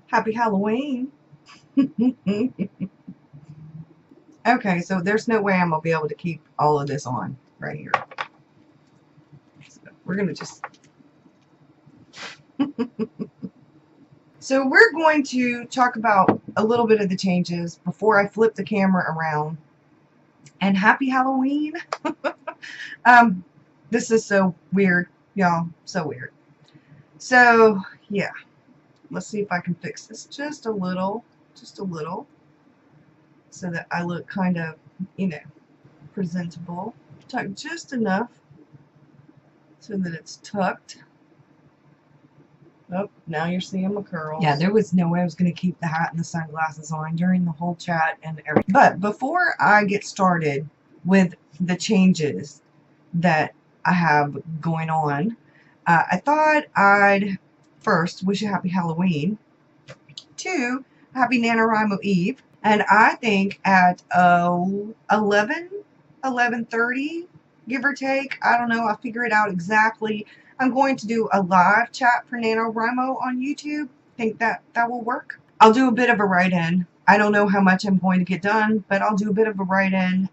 Happy Halloween. Okay, so there's no way I'm going to be able to keep all of this on right here. So we're going to just... So we're going to talk about a little bit of the changes before I flip the camera around. And happy Halloween. This is so weird, y'all. So weird. So, yeah. Let's see if I can fix this just a little, so that I look kind of, presentable. Tuck just enough so that it's tucked. Oh, now you're seeing my curls. Yeah, there was no way I was going to keep the hat and the sunglasses on during the whole chat and everything. But before I get started with the changes that I have going on, I thought I'd first wish you happy Halloween. 2, happy NaNoWriMo Eve. And I think at 11:30, give or take, I don't know, I'll figure it out exactly. I'm going to do a live chat for NaNoWriMo on YouTube. I think that will work. I'll do a bit of a write-in. I don't know how much I'm going to get done, but I'll do a bit of a write-in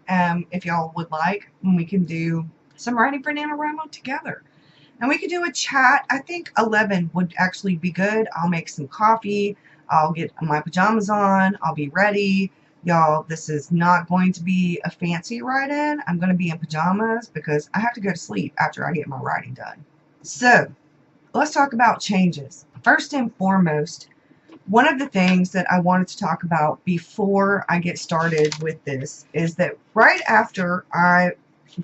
if y'all would like. And we can do some writing for NaNoWriMo together. And we could do a chat. I think 11 would actually be good. I'll make some coffee. I'll get my pajamas on. I'll be ready. Y'all, this is not going to be a fancy write-in. I'm going to be in pajamas because I have to go to sleep after I get my writing done. So, let's talk about changes. First and foremost, one of the things that I wanted to talk about before I get started with this is that right after I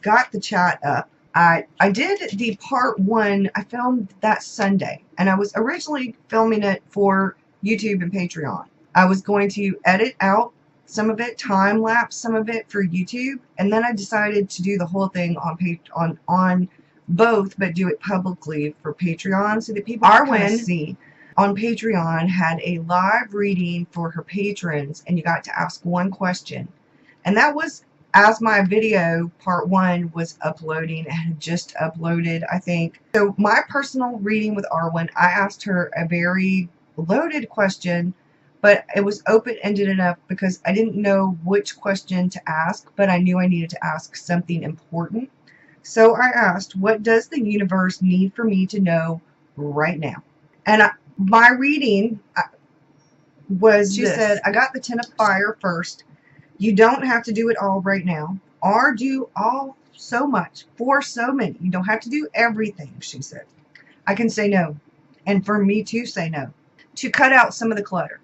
got the chat up, I did the part 1. I filmed that Sunday, and I was originally filming it for YouTube and Patreon. I was going to edit out some of it, time lapse some of it for YouTube, and then I decided to do the whole thing on both, but do it publicly for Patreon so that people can see. On Patreon had a live reading for her patrons, and you got to ask one question, and that was as my video part 1 was uploading. It had just uploaded, I think. So my personal reading with Arwen, I asked her a very loaded question, but it was open-ended enough because I didn't know which question to ask, but I knew I needed to ask something important. So I asked, what does the universe need for me to know right now? And my reading was, she said, I got the 10 of fire first. You don't have to do it all right now, or do all so much for so many. You don't have to do everything, she said. I can say no, and for me to say no, to cut out some of the clutter.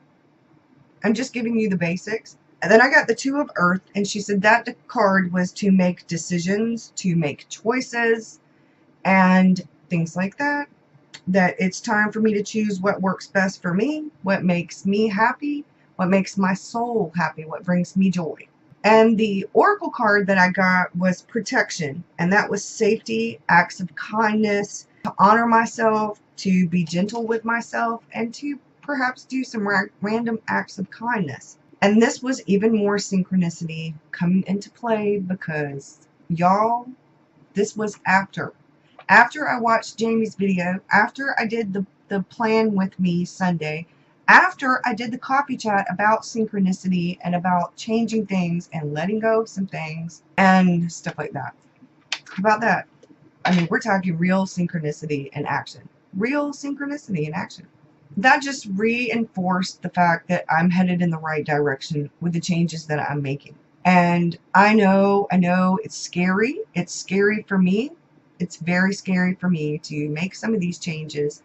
I'm just giving you the basics. And then I got the 2 of earth, and she said that the card was to make decisions, to make choices, and things like that. That it's time for me to choose what works best for me, what makes me happy, what makes my soul happy, what brings me joy. And the oracle card that I got was protection, and that was safety, acts of kindness, to honor myself, to be gentle with myself, and to perhaps do some random acts of kindness. And this was even more synchronicity coming into play because, y'all, this was after I watched Jamie's video, after I did the plan with me Sunday, after I did the coffee chat about synchronicity and about changing things and letting go of some things and stuff like that. How about that? I mean, we're talking real synchronicity in action. Real synchronicity in action. That just reinforced the fact that I'm headed in the right direction with the changes that I'm making. And I know it's scary. It's scary for me. It's very scary for me to make some of these changes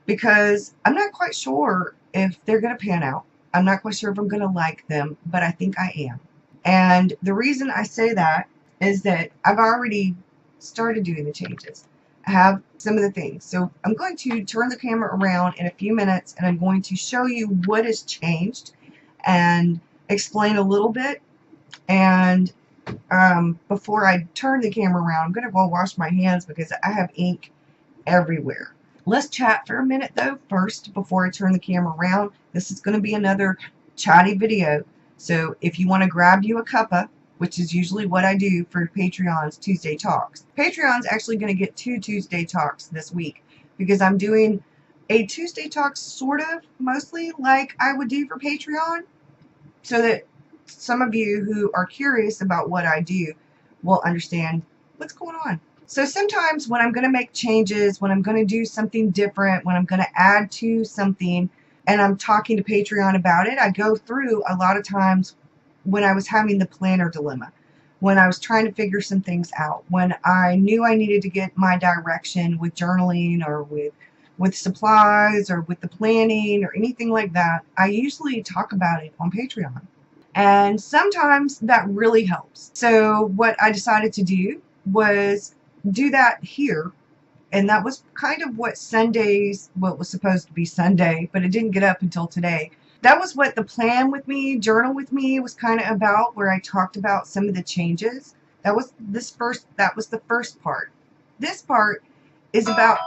because I'm not quite sure if they're going to pan out. I'm not quite sure if I'm going to like them, but I think I am. And the reason I say that is that I've already started doing the changes. I have some of the things. So I'm going to turn the camera around in a few minutes, and I'm going to show you what has changed and explain a little bit. And before I turn the camera around, I'm going to go wash my hands because I have ink everywhere. Let's chat for a minute though first before I turn the camera around. This is going to be another chatty video. So if you want to grab you a cuppa, which is usually what I do for Patreon's Tuesday Talks. Patreon's actually going to get 2 Tuesday Talks this week because I'm doing a Tuesday talk, sort of, mostly like I would do for Patreon, so that some of you who are curious about what I do will understand what's going on. So sometimes when I'm going to make changes, when I'm going to do something different, when I'm going to add to something, and I'm talking to Patreon about it, I go through a lot of times when I was having the planner dilemma, when I was trying to figure some things out, when I knew I needed to get my direction with journaling or with supplies or with the planning or anything like that, I usually talk about it on Patreon. And sometimes that really helps. So what I decided to do was do that here. And that was kind of what Sundays, what was supposed to be Sunday, but it didn't get up until today. That was what the plan with me, journal with me, was kind of about, where I talked about some of the changes. That was the first part. This part is about...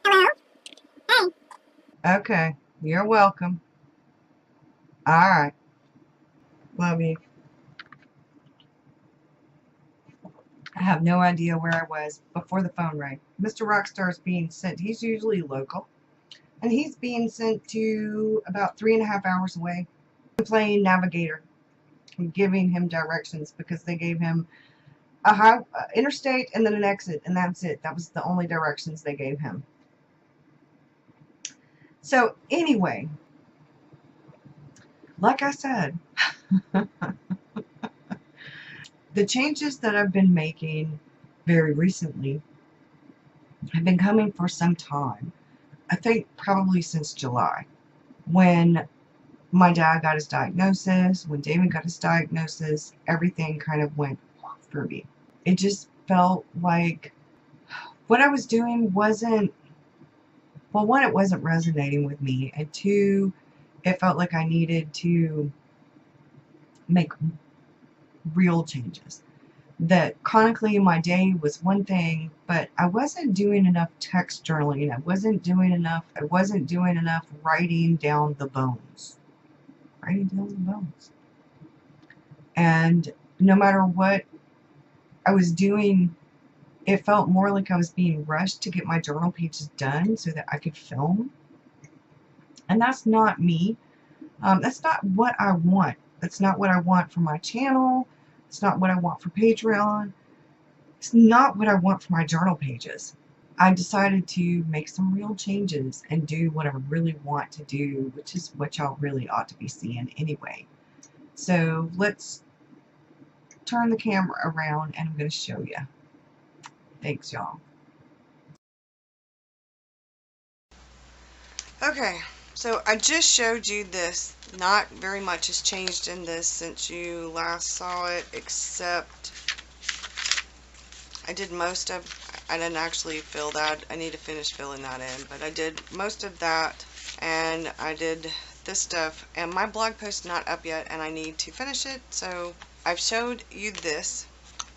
Hello? Hey. Okay, you're welcome. All right. Love you. I have no idea where I was before the phone rang. Mr. Rockstar is being sent. He's usually local. And he's being sent to about 3.5 hours away. I'm playing navigator. I'm giving him directions because they gave him a interstate and then an exit, and that's it. That was the only directions they gave him. So anyway, like I said, the changes that I've been making very recently have been coming for some time. I think probably since July, when my dad got his diagnosis, when David got his diagnosis, everything kind of went for me. It just felt like what I was doing wasn't, well, one, it wasn't resonating with me, and two, it felt like I needed to make real changes. That chronically my day was one thing, but I wasn't doing enough text journaling. I wasn't doing enough writing down the bones. And no matter what I was doing, it felt more like I was being rushed to get my journal pages done so that I could film. And that's not me. That's not what I want. That's not what I want for my channel. It's not what I want for Patreon. It's not what I want for my journal pages. I decided to make some real changes and do what I really want to do, which is what y'all really ought to be seeing anyway. So let's turn the camera around and I'm going to show you. Thanks, y'all. Okay, so I just showed you this. Not very much has changed in this since you last saw it, except I did most of, I didn't actually fill that. I need to finish filling that in, but I did most of that, and I did this stuff, and my blog post's not up yet, and I need to finish it, so I've showed you this,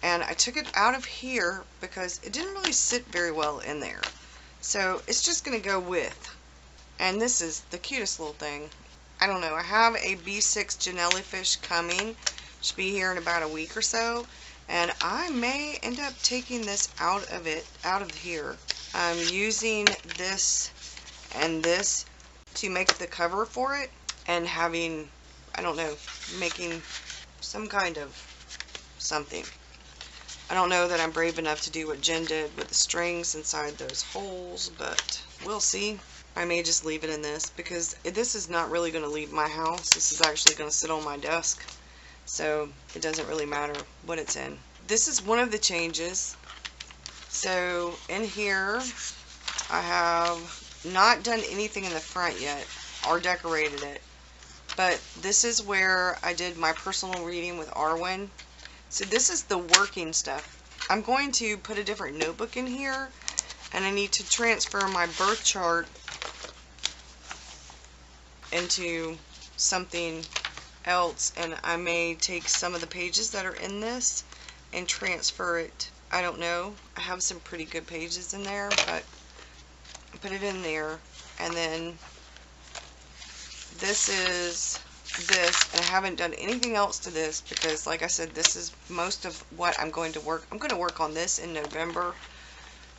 and I took it out of here because it didn't really sit very well in there. So it's just going to go with, and this is the cutest little thing. I don't know, I have a B6 Janellefish coming. Should be here in about a week or so. And I may end up taking this out of here. I'm using this and this to make the cover for it, and having, I don't know, making some kind of something. I don't know that I'm brave enough to do what Jen did with the strings inside those holes, but we'll see. I may just leave it in this because this is not really going to leave my house. This is actually going to sit on my desk. So it doesn't really matter what it's in. This is one of the changes. So in here, I have not done anything in the front yet or decorated it. But this is where I did my personal reading with Arwen. So this is the working stuff. I'm going to put a different notebook in here, and I need to transfer my birth chart into something else, and I may take some of the pages that are in this and transfer it. I don't know. I have some pretty good pages in there, but I put it in there, and then this is this, and I haven't done anything else to this because, like I said, this is most of what I'm going to work. I'm going to work on this in November,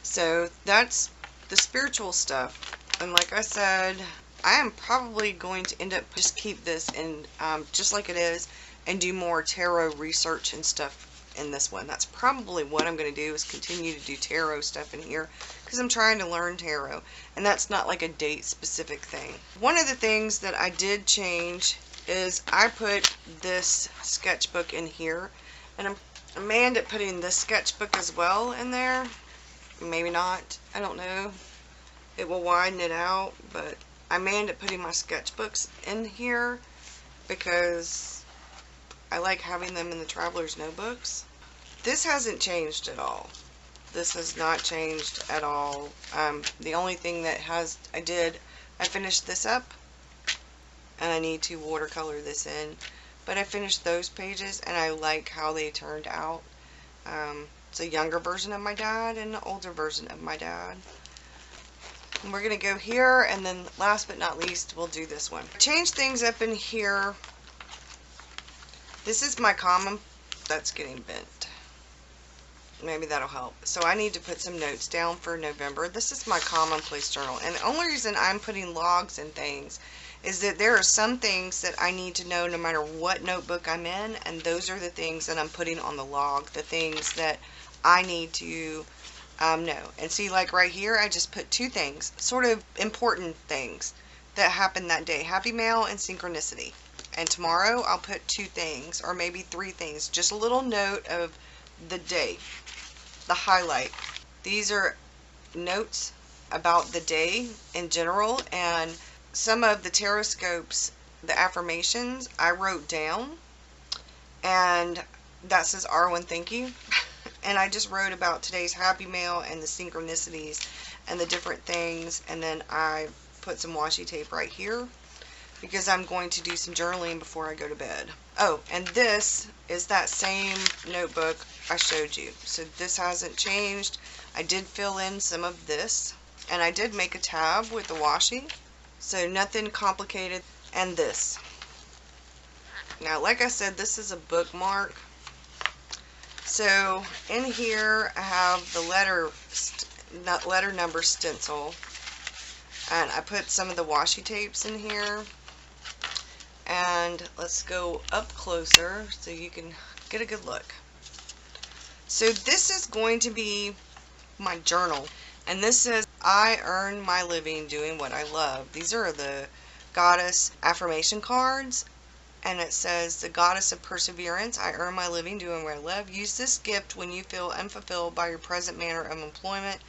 So that's the spiritual stuff. And like I said, I am probably going to end up just keep this in just like it is and do more tarot research and stuff in this one. That's probably what I'm going to do, is continue to do tarot stuff in here because I'm trying to learn tarot, and that's not like a date specific thing. One of the things that I did change is I put this sketchbook in here, and I may end up putting this sketchbook as well in there. Maybe not. I don't know. It will widen it out, but I may end up putting my sketchbooks in here because I like having them in the traveler's notebooks. This hasn't changed at all. This has not changed at all. The only thing that I finished this up, and I need to watercolor this in, but I finished those pages and I like how they turned out. It's a younger version of my dad and an older version of my dad. And we're going to go here, and then last but not least, we'll do this one. Change things up in here. This is my common, that's getting bent. Maybe that'll help. So I need to put some notes down for November. This is my commonplace journal. And the only reason I'm putting logs and things is that there are some things that I need to know no matter what notebook I'm in, and those are the things that I'm putting on the log, the things that I need to know. And see, like right here, I just put two things, sort of important things that happened that day. Happy Mail and Synchronicity. And tomorrow I'll put two things, or maybe three things. Just a little note of the day, the highlight. These are notes about the day in general, and some of the tarot scopes, the affirmations, I wrote down, and that says R1 thank you. And I just wrote about today's Happy Mail and the synchronicities and the different things, and then I put some washi tape right here because I'm going to do some journaling before I go to bed. Oh, and this is that same notebook I showed you. So this hasn't changed. I did fill in some of this, and I did make a tab with the washi. So nothing complicated. And this. Now, like I said, this is a bookmark. So in here I have the letter number stencil, and I put some of the washi tapes in here. And let's go up closer so you can get a good look. So this is going to be my journal, and this says, I earn my living doing what I love. These are the goddess affirmation cards, and it says, the goddess of perseverance, I earn my living doing what I love. Use this gift when you feel unfulfilled by your present manner of employment.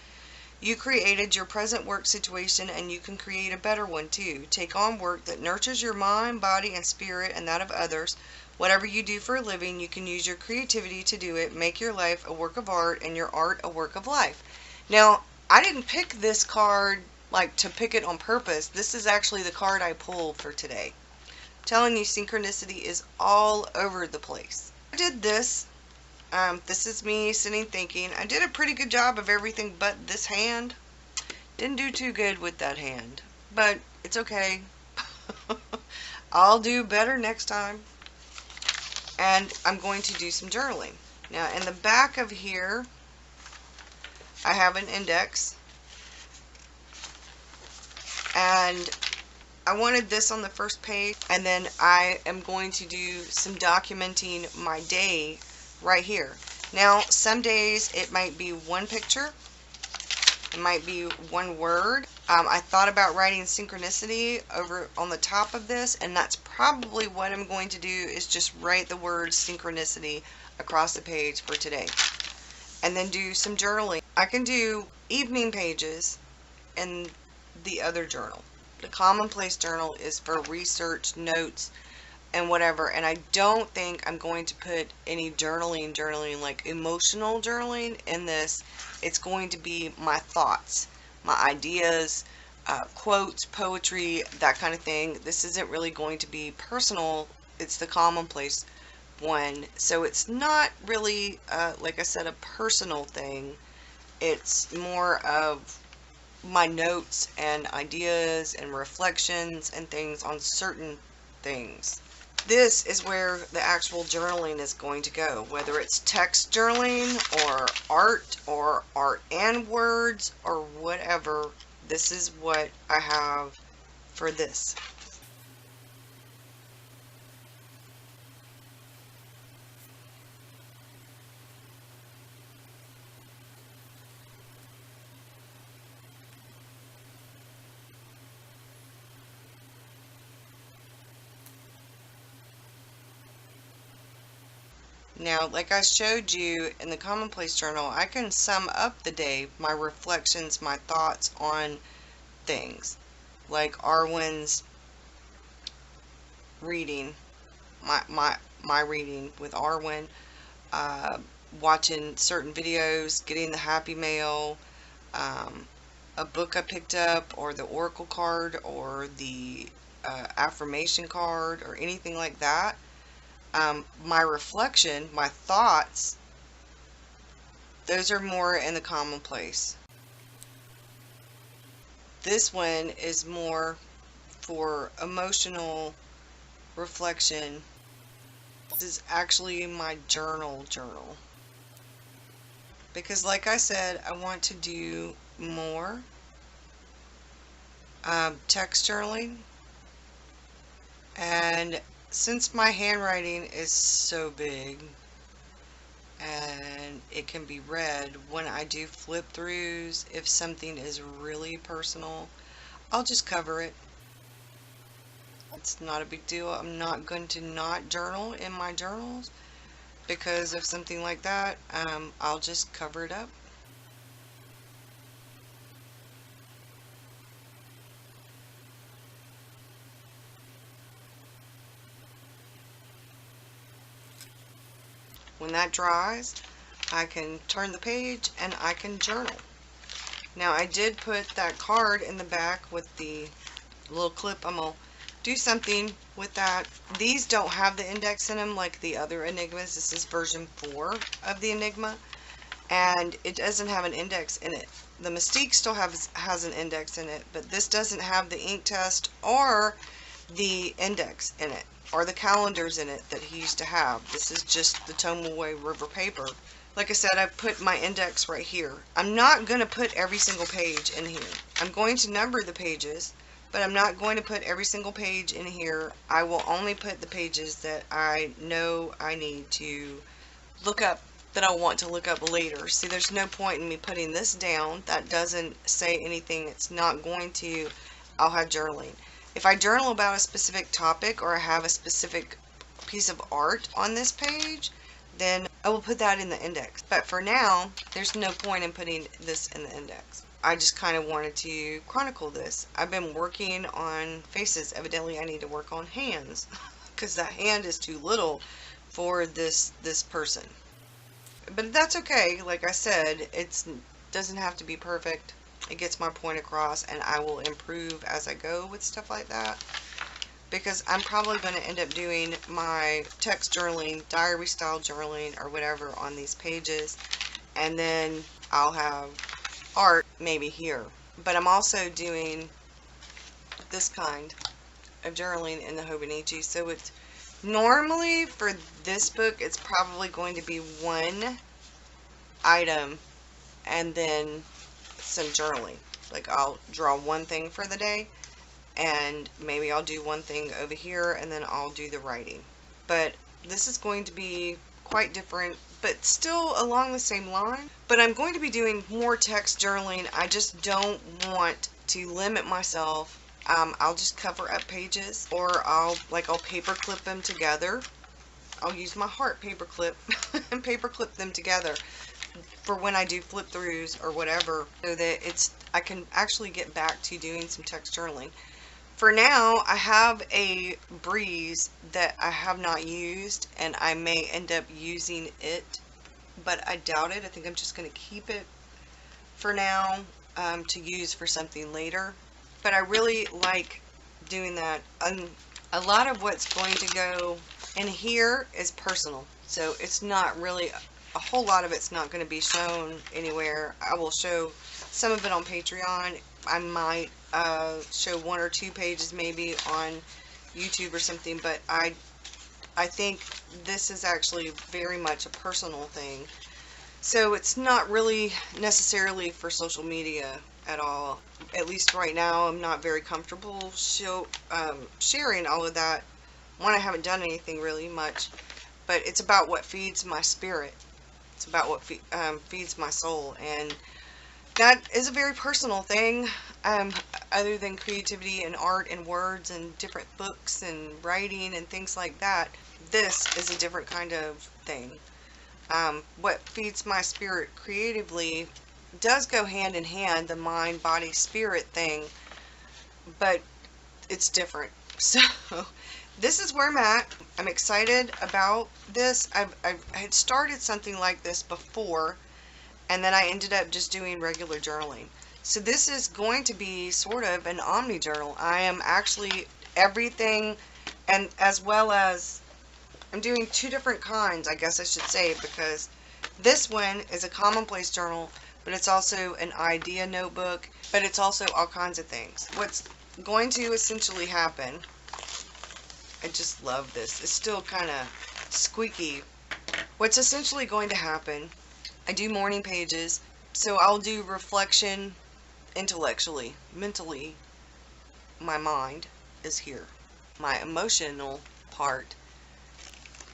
You created your present work situation, and you can create a better one too. Take on work that nurtures your mind, body, and spirit, and that of others. Whatever you do for a living, you can use your creativity to do it. Make your life a work of art, and your art a work of life. Now, I didn't pick this card like to pick it on purpose. This is actually the card I pulled for today. I'm telling you, synchronicity is all over the place. I did this. This is me sitting thinking. I did a pretty good job of everything but this hand. Didn't do too good with that hand, but it's okay. I'll do better next time. And I'm going to do some journaling. Now, in the back of here, I have an index, and I wanted this on the first page, and then I am going to do some documenting my day right here. Now, some days it might be one picture, it might be one word. I thought about writing synchronicity over on the top of this, and that's probably what I'm going to do, is just write the word synchronicity across the page for today. And then do some journaling. I can do evening pages in the other journal. The commonplace journal is for research, notes, and whatever. And I don't think I'm going to put any journaling like emotional journaling in this. It's going to be my thoughts, my ideas, quotes, poetry, that kind of thing. This isn't really going to be personal. It's the commonplace one. So it's not really, like I said, a personal thing. It's more of my notes and ideas and reflections and things on certain things. This is where the actual journaling is going to go, whether it's text journaling or art and words or whatever. This is what I have for this. Now, like I showed you in the commonplace journal, I can sum up the day, my reflections, my thoughts on things, like Arwen's reading, my reading with Arwen, uh, watching certain videos, getting the happy mail, a book I picked up, or the oracle card, or the affirmation card, or anything like that. My reflection, my thoughts, those are more in the commonplace. This one is more for emotional reflection. This is actually my journal, because like I said, I want to do more text journaling, and since my handwriting is so big and it can be read when I do flip throughs, if something is really personal, I'll just cover it. It's not a big deal. I'm not going to not journal in my journals because of something like that. I'll just cover it up. When that dries, I can turn the page and I can journal. Now, I did put that card in the back with the little clip. I'm going to do something with that. These don't have the index in them like the other Enigmas. This is version 4 of the Enigma, and it doesn't have an index in it. The Mystique still has an index in it, but this doesn't have the ink test or the index in it, or the calendars in it that he used to have. This is just the Tomaway River paper. Like I said, I put my index right here. I'm not going to put every single page in here. I'm going to number the pages, but I'm not going to put every single page in here. I will only put the pages that I know I need to look up, that I want to look up later. See, there's no point in me putting this down. That doesn't say anything. It's not going to. I'll have journaling. If I journal about a specific topic or I have a specific piece of art on this page, then I will put that in the index. But for now, there's no point in putting this in the index. I just kind of wanted to chronicle this. I've been working on faces. Evidently, I need to work on hands because the hand is too little for this person. But that's okay. Like I said, it doesn't have to be perfect. It gets my point across, and I will improve as I go with stuff like that. Because I'm probably going to end up doing my text journaling, diary style journaling, or whatever on these pages. And then I'll have art maybe here. But I'm also doing this kind of journaling in the Hobonichi. So it's normally for this book, it's probably going to be one item and then some journaling. Like I'll draw one thing for the day, and maybe I'll do one thing over here, and then I'll do the writing. But this is going to be quite different, but still along the same line. But I'm going to be doing more text journaling. I just don't want to limit myself. I'll just cover up pages, or I'll paper clip them together. I'll use my heart paper clip and paper clip them together for when I do flip throughs or whatever, so that I can actually get back to doing some text journaling. For now, I have a Breeze that I have not used, and I may end up using it, but I doubt it. I think I'm just going to keep it for now to use for something later. But I really like doing that. A lot of what's going to go in here is personal, so it's not really a whole lot of it's not going to be shown anywhere. I will show some of it on Patreon. I might show 1 or 2 pages maybe on YouTube or something, but I I think this is actually very much a personal thing. So it's not really necessarily for social media at all. At least right now, I'm not very comfortable sharing all of that. One, I haven't done anything really much, but it's about what feeds my spirit. It's about what feeds my soul, and that is a very personal thing. Other than creativity and art and words and different books and writing and things like that, this is a different kind of thing. What feeds my spirit creatively does go hand in hand, the mind, body, spirit thing, but it's different. So this is where I'm at. I'm excited about this. I had started something like this before, and then I ended up just doing regular journaling. So this is going to be sort of an omni journal. I am actually everything, and as well as I'm doing two different kinds, I guess I should say, because this one is a commonplace journal, but it's also an idea notebook, but it's also all kinds of things. What's going to essentially happen, I just love this, it's still kind of squeaky. What's essentially going to happen, I do morning pages, so I'll do reflection intellectually, mentally. My mind is here. My emotional part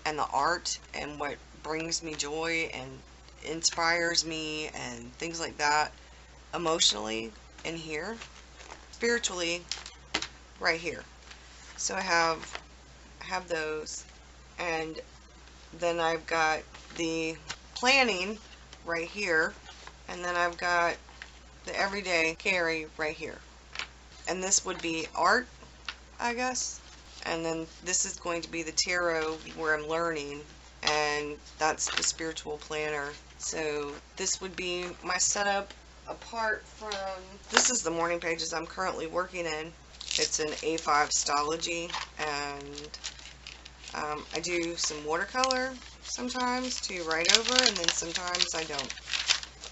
and the art and what brings me joy and inspires me and things like that, emotionally in here, spiritually right here. So I have those, and then I've got the planning right here, and then I've got the everyday carry right here. And this would be art, I guess. And then this is going to be the tarot where I'm learning, and that's the spiritual planner. So this would be my setup apart from, this is the morning pages I'm currently working in. It's an A5 Stology, and I do some watercolor sometimes to write over, and then sometimes I don't.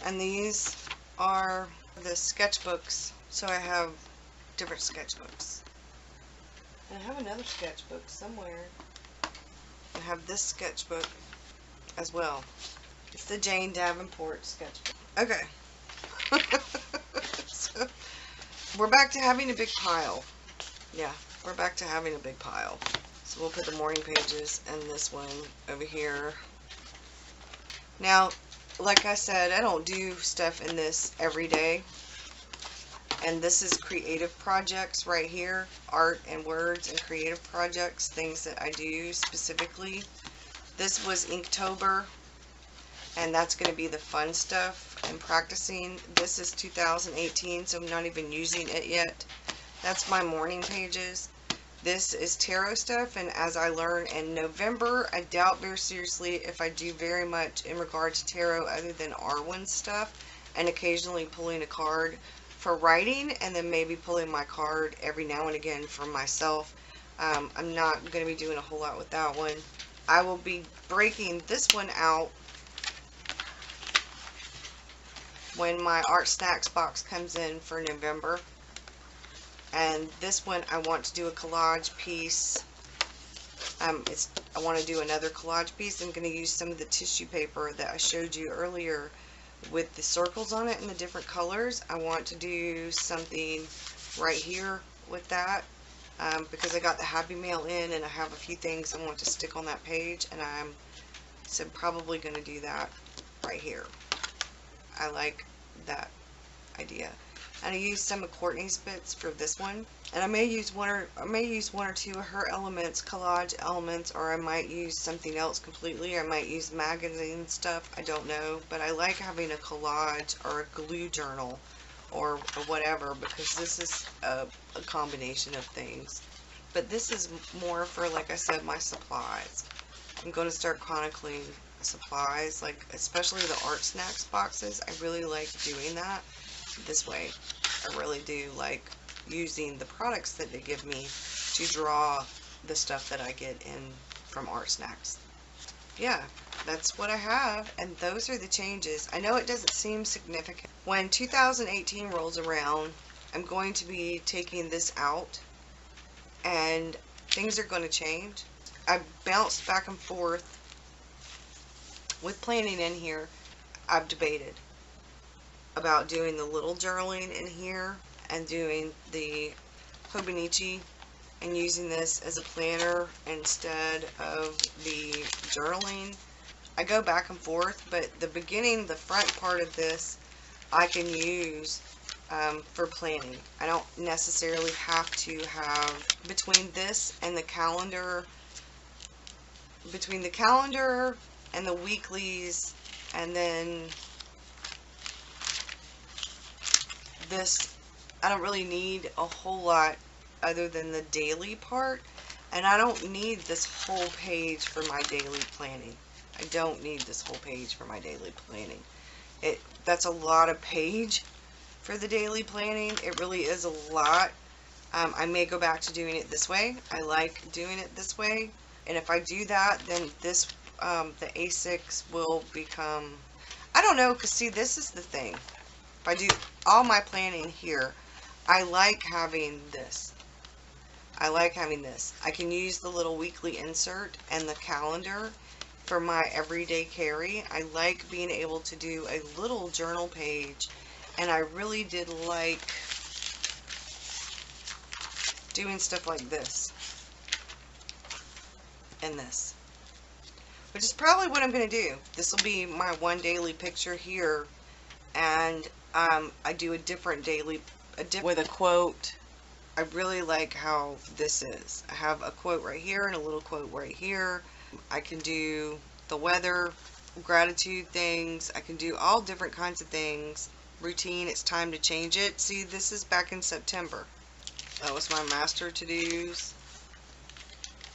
And these are the sketchbooks, so I have different sketchbooks. And I have another sketchbook somewhere. I have this sketchbook as well. It's the Jane Davenport sketchbook. Okay. So, we're back to having a big pile. Yeah, we're back to having a big pile. So we'll put the morning pages and this one over here. Now, like I said, I don't do stuff in this every day. And this is creative projects right here, art and words and creative projects, things that I do specifically. This was Inktober, and that's going to be the fun stuff and practicing. This is 2018, so I'm not even using it yet. That's my morning pages. This is tarot stuff, and as I learn in November, I doubt very seriously if I do very much in regard to tarot other than R1 stuff, and occasionally pulling a card for writing, and then maybe pulling my card every now and again for myself. I'm not going to be doing a whole lot with that one. I will be breaking this one out when my Art Snacks box comes in for November. And this one I want to do a collage piece. I want to do another collage piece. I'm going to use some of the tissue paper that I showed you earlier with the circles on it and the different colors. I want to do something right here with that because I got the Happy Mail in, and I have a few things I want to stick on that page, and I'm probably going to do that right here. I like that idea. And I used some of Courtney's bits for this one, and I may use one or two of her elements, collage elements, or I might use something else completely. I might use magazine stuff, I don't know, but I like having a collage or a glue journal or whatever, because this is a combination of things. But this is more for, like I said, my supplies. I'm going to start chronicling supplies, like especially the Art Snacks boxes. I really like doing that this way. I really do like using the products that they give me to draw the stuff that I get in from Art Snacks. Yeah, that's what I have, and those are the changes. I know it doesn't seem significant. When 2018 rolls around, I'm going to be taking this out, and things are going to change. I bounced back and forth with planning in here. I've debated about doing the little journaling in here and doing the Hobonichi and using this as a planner instead of the journaling. I go back and forth, but the beginning, the front part of this, I can use for planning. I don't necessarily have to have, between this and the calendar, between the calendar and the weeklies, and then this, I don't really need a whole lot other than the daily part, and I don't need this whole page for my daily planning. I don't need this whole page for my daily planning. That's a lot of page for the daily planning. It really is a lot. I may go back to doing it this way. I like doing it this way, and if I do that, then this the A6 will become, I don't know, because see, this is the thing. If I do all my planning here, I like having this. I like having this. I can use the little weekly insert and the calendar for my everyday carry. I like being able to do a little journal page, and I really did like doing stuff like this and this, which is probably what I'm going to do. This will be my one daily picture here, and I do a different daily, with a quote. I really like how this is. I have a quote right here and a little quote right here. I can do the weather, gratitude things. I can do all different kinds of things. Routine, it's time to change it. See, this is back in September. That was my master to-dos.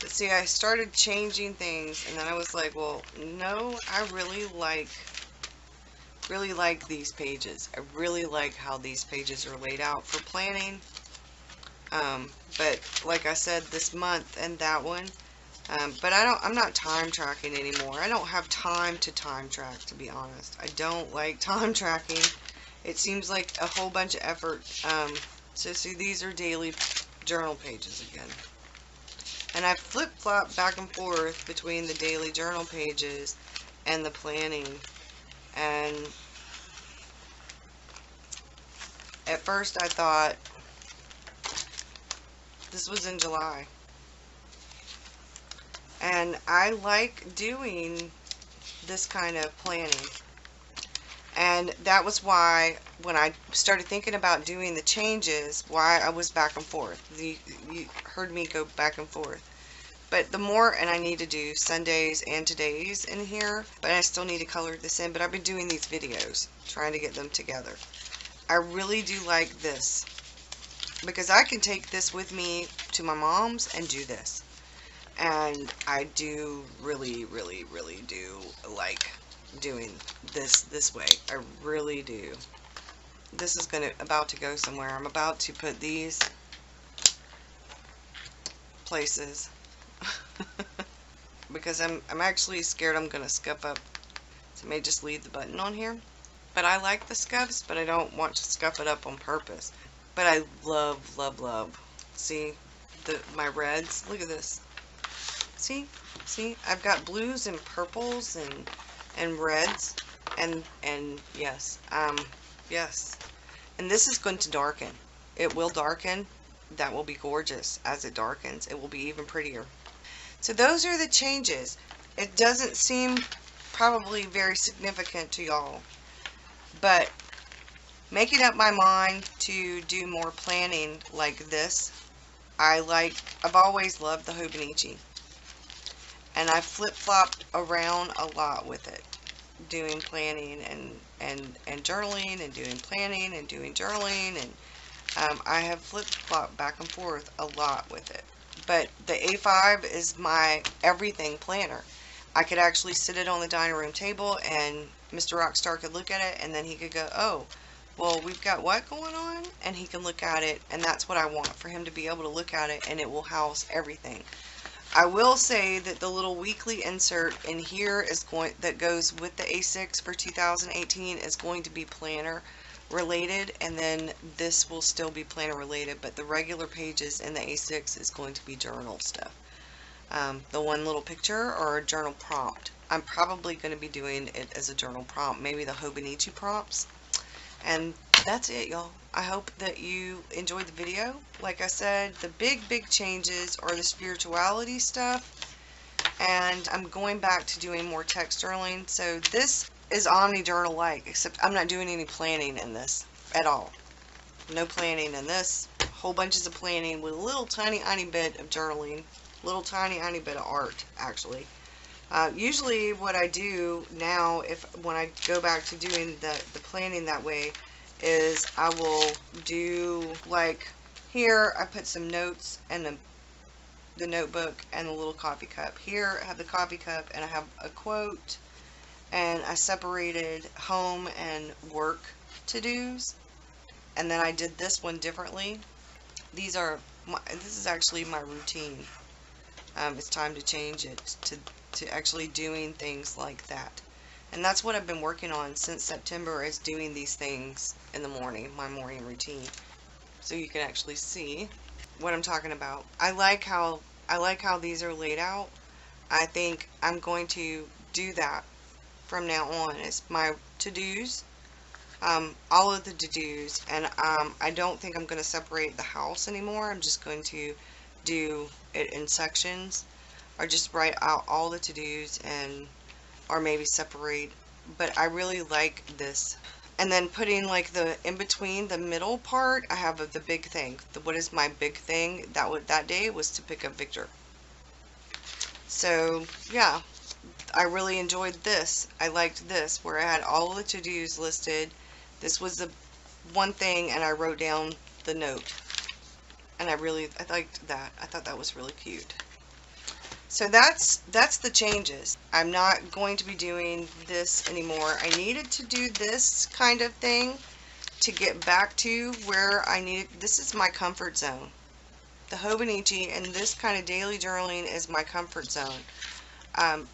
But see, I started changing things, and then I was like, well, no, I really like these pages. I really like how these pages are laid out for planning. But like I said, this month and that one, but I'm not time tracking anymore. I don't have time to time track, to be honest. I don't like time tracking. It seems like a whole bunch of effort. So see, these are daily journal pages again. And I flip-flop back and forth between the daily journal pages and the planning. And at first I thought, this was in July, and I like doing this kind of planning, and that was why when I started thinking about doing the changes, why I was back and forth. You heard me go back and forth. But the more, and I need to do Sundays and todays in here, but I still need to color this in, but I've been doing these videos, trying to get them together. I really do like this, because I can take this with me to my mom's and do this. And I do really, really, really do like doing this way. I really do. This is about to go somewhere. I'm about to put these places because I'm actually scared I'm gonna scuff up. So I may just leave the button on here. But I like the scuffs, but I don't want to scuff it up on purpose. But I love, love, love. See my reds. Look at this. See, I've got blues and purples and reds, and yes, yes. And this is going to darken. It will darken. That will be gorgeous as it darkens. It will be even prettier. So those are the changes. It doesn't seem probably very significant to y'all, but making up my mind to do more planning like this, I've always loved the Hobonichi, and I flip-flopped around a lot with it, doing planning and journaling, and doing planning and doing journaling, and I have flip-flopped back and forth a lot with it. But the A5 is my everything planner. I could actually sit it on the dining room table, and Mr. Rockstar could look at it, and then he could go, oh, well, we've got what going on? And he can look at it, and that's what I want, for him to be able to look at it, and it will house everything. I will say that the little weekly insert in here that goes with the A6 for 2018 is going to be planner related, and then this will still be planner related, but the regular pages in the A6 is going to be journal stuff. the one little picture or a journal prompt. I'm probably going to be doing it as a journal prompt, maybe the Hobonichi prompts. And that's it, y'all. I hope that you enjoyed the video. Like I said, the big changes are the spirituality stuff, and I'm going back to doing more text journaling. So this is Omni Journal like, except I'm not doing any planning in this at all. No planning in this. Whole bunches of planning with a little tiny bit of journaling, little tiny bit of art, actually. Usually what I do now, when I go back to doing the planning that way, is I will do, like, here I put some notes and the notebook and the little coffee cup. Here I have the coffee cup and I have a quote, and I separated home and work to-dos, and then I did this one differently. This is actually my routine. It's time to change it to actually doing things like that. And that's what I've been working on since September, is doing these things in the morning, my morning routine. So you can actually see what I'm talking about. I like how these are laid out. I think I'm going to do that from now on. It's my to-dos, all of the to-dos, and I don't think I'm going to separate the house anymore. I'm just going to do it in sections, or just write out all the to-dos, and or maybe separate. But I really like this. And then putting, like, the in between, the middle part, I have the big thing. What is my big thing that day was to pick up Victor. So yeah, I really enjoyed this. I liked this, where I had all the to-dos listed. This was the one thing, and I wrote down the note. And I liked that. I thought that was really cute. So that's the changes. I'm not going to be doing this anymore. I needed to do this kind of thing to get back to where I needed. This is my comfort zone. The Hobonichi and this kind of daily journaling is my comfort zone.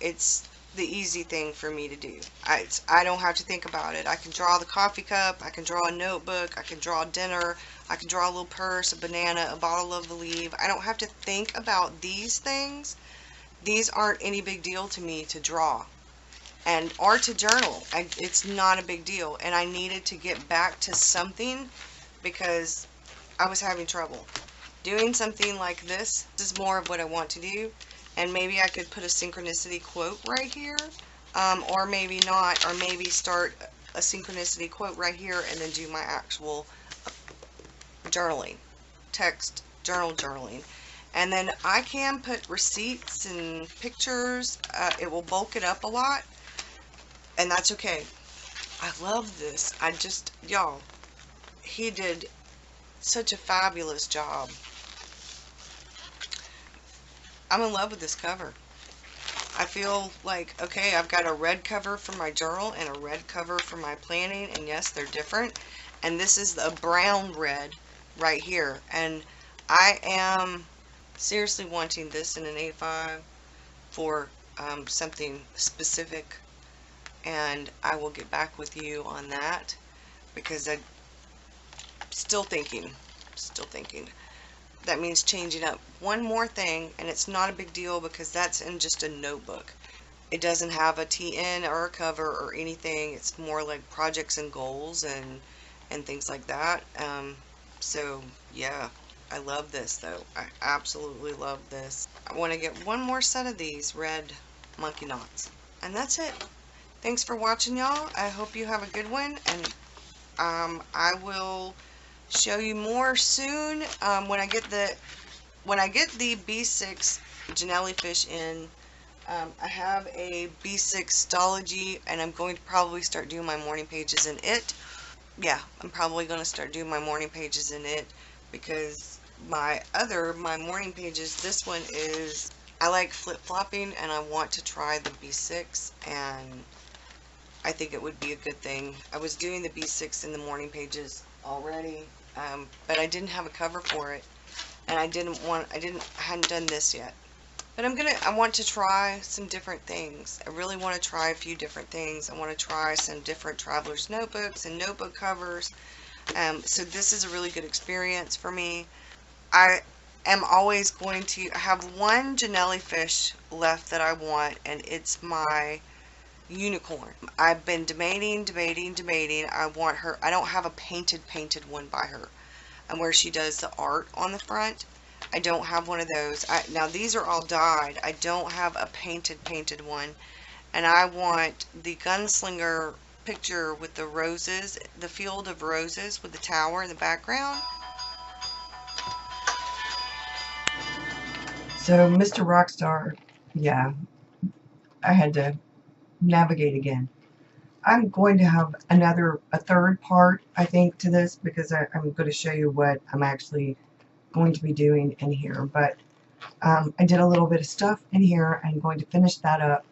It's the easy thing for me to do. I don't have to think about it. I can draw the coffee cup, I can draw a notebook, I can draw dinner, I can draw a little purse, a banana, a bottle of Aleve. I don't have to think about these things. These aren't any big deal to me to draw or to journal. It's not a big deal, and I needed to get back to something because I was having trouble. Doing something like this is more of what I want to do, and maybe I could put a synchronicity quote right here, or maybe not, or maybe start a synchronicity quote right here and then do my actual journaling, text journaling. And then I can put receipts and pictures. It will bulk it up a lot, and that's okay. I love this. Y'all, he did such a fabulous job. I'm in love with this cover. I feel like, okay, I've got a red cover for my journal and a red cover for my planning, and yes, they're different. And this is a brown red right here, and I am seriously wanting this in an A5 for something specific, and I will get back with you on that, because I'm still thinking. That means changing up one more thing, and it's not a big deal because that's in just a notebook. It doesn't have a TN or a cover or anything. It's more like projects and goals and things like that. So yeah, I love this though. I absolutely love this. I want to get one more set of these red monkey knots. And that's it. Thanks for watching, y'all. I hope you have a good one, and I will show you more soon. When I get the B6 Janelli in, I have a B6 Stology, and I'm going to probably start doing my morning pages in it. Yeah, I'm probably going to start doing my morning pages in it, because my morning pages, this one is, I like flip-flopping, and I want to try the B6, and I think it would be a good thing. I was doing the B6 in the morning pages already, but I didn't have a cover for it, and I hadn't done this yet. But I want to try some different things. I really want to try a few different things. I want to try some different traveler's notebooks and notebook covers. So this is a really good experience for me. I am always going to have one jellyfish left that I want, and it's my unicorn. I've been debating. I want her. I don't have a painted one by her, and where she does the art on the front. I don't have one of those. Now these are all dyed. I don't have a painted one, and I want the gunslinger picture with the roses, the field of roses with the tower in the background. So, Mr. Rockstar, yeah, I had to navigate again. I'm going to have a third part, I think, to this, because I'm going to show you what I'm actually going to be doing in here. But I did a little bit of stuff in here. I'm going to finish that up.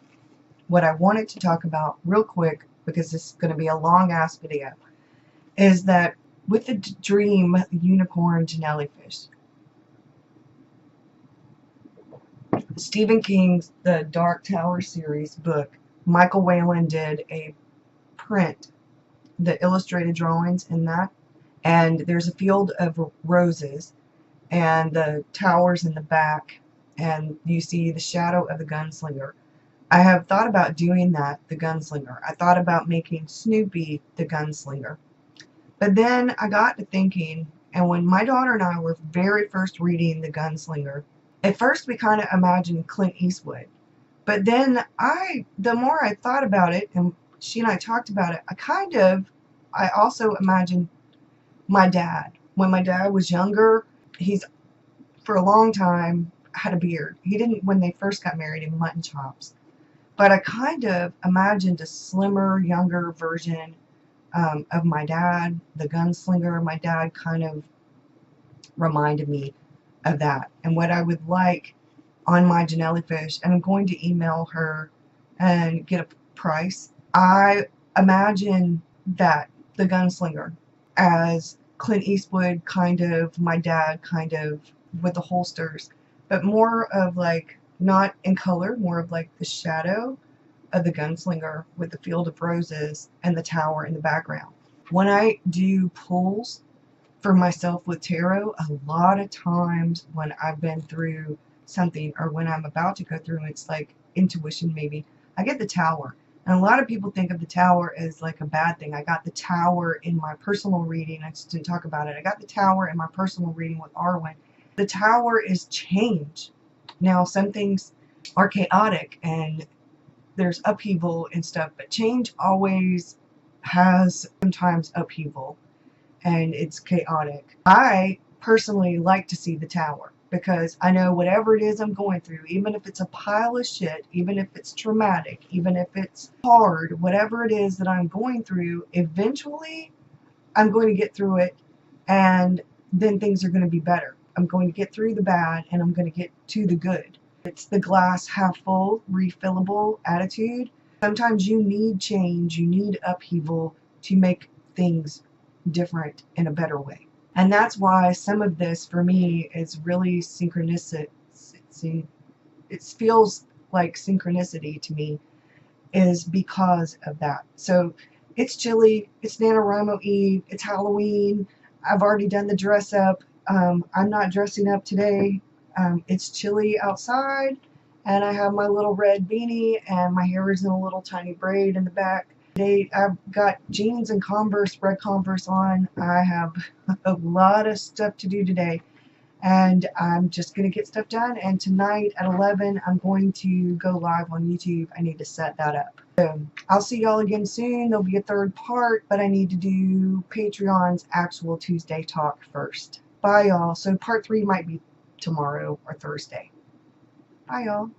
What I wanted to talk about real quick, because this is going to be a long ass video, is that with the Dream Unicorn Jellyfish, Stephen King's The Dark Tower series book, Michael Whalen did a print, the illustrated drawings in that, and there's a field of roses and the towers in the back, and you see the shadow of the gunslinger. I have thought about doing that, the gunslinger. I thought about making Snoopy the gunslinger. But then I got to thinking, and when my daughter and I were very first reading The Gunslinger, at first we kind of imagined Clint Eastwood. But then the more I thought about it, and she and I talked about it, I also imagined my dad. When my dad was younger, he's, for a long time, had a beard. He didn't when they first got married in mutton chops. But I kind of imagined a slimmer, younger version of my dad, the gunslinger. My dad kind of reminded me of that. And what I would like on my jellyfish, and I'm going to email her and get a price. I imagine that the gunslinger as Clint Eastwood, kind of, my dad, kind of, with the holsters, but more of like, not in color, more of like the shadow of the gunslinger with the field of roses and the tower in the background. When I do pulls for myself with tarot, a lot of times when I've been through something, or when I'm about to go through, it's like intuition maybe, I get the tower. And a lot of people think of the tower as like a bad thing. I got the tower in my personal reading. I just didn't talk about it. I got the tower in my personal reading with Arwen. The tower is change. Now, some things are chaotic and there's upheaval and stuff, but change always has sometimes upheaval and it's chaotic. I personally like to see the tower because I know whatever it is I'm going through, even if it's a pile of shit, even if it's traumatic, even if it's hard, whatever it is that I'm going through, eventually I'm going to get through it, and then things are going to be better. I'm going to get through the bad and I'm going to get to the good. It's the glass half full, refillable attitude. Sometimes you need change, you need upheaval to make things different in a better way. And that's why some of this for me is really synchronicity. It feels like synchronicity to me, is because of that. So it's chilly, it's NaNoWriMo Eve, it's Halloween. I've already done the dress up. I'm not dressing up today. It's chilly outside, and I have my little red beanie, and my hair is in a little tiny braid in the back. Today I've got jeans and Converse, red Converse on. I have a lot of stuff to do today, and I'm just going to get stuff done. And tonight at 11, I'm going to go live on YouTube. I need to set that up. So I'll see y'all again soon. There'll be a third part, but I need to do Patreon's actual Tuesday talk first. Bye, y'all. So part 3 might be tomorrow or Thursday. Bye, y'all.